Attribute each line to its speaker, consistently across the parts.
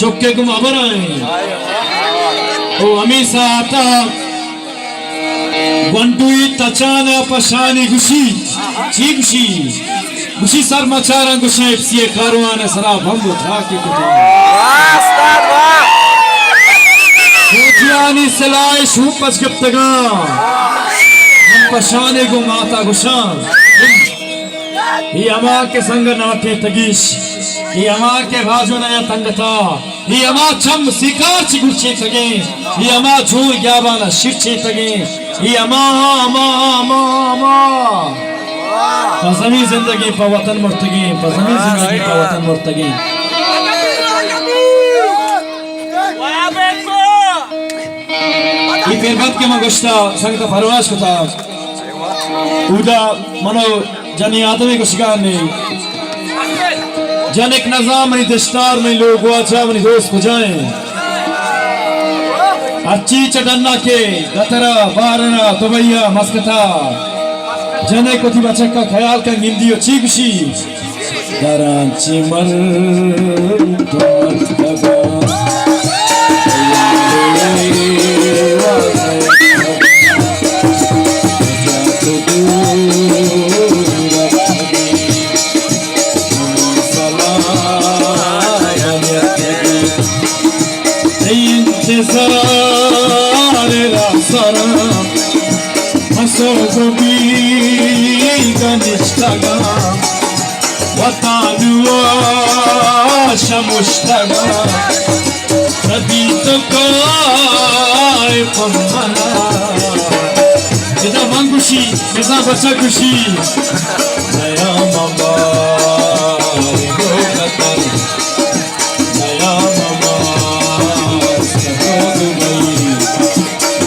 Speaker 1: चौके को माबराए ओ अमीसा आता वंटुई तचाना पशानी गुशी ची गुशी गुशी सर मचारा गुशी एफसी कारवान सरा भंगो था के कुछ
Speaker 2: उस्ताद वाह
Speaker 1: कुटियानी सलाय शूपच गप्तगा हम पशाने को माता गुशान ही अमा के संग नाटे तगीश ही अमा के भाजो नया तंगता ही अमा चम सिकार चिगुचे तगे ही अमा झू ग्याबाना शिरचे तगे ही अमा अमा अमा अमा पसमी जिंदगी पर वतन मुर्तगी पसमी जिंदगी पर वतन मुर्तगी ही फिर बात के मगश्ता संगता फरवाश कथा उदा मनो जनी आदमी को शिकार नहीं जन एक नजाम नहीं दस्तार में लोग वाचा में दोस्त बजाएं अच्छी चटन्ना के गतरा बारना तबैया मस्कता जने को थी बच्चे का ख्याल का निंदियो चीकशी दरांची मर तुम लगा मुश्तगा तभी तो कोई पमना इधर मन खुशी इधर बच्चा खुशी नया मामा नया मामा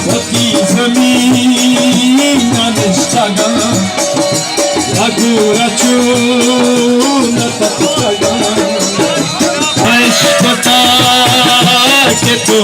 Speaker 1: वती जमीन निष्ठगा लगू रचू न तत्गा के तो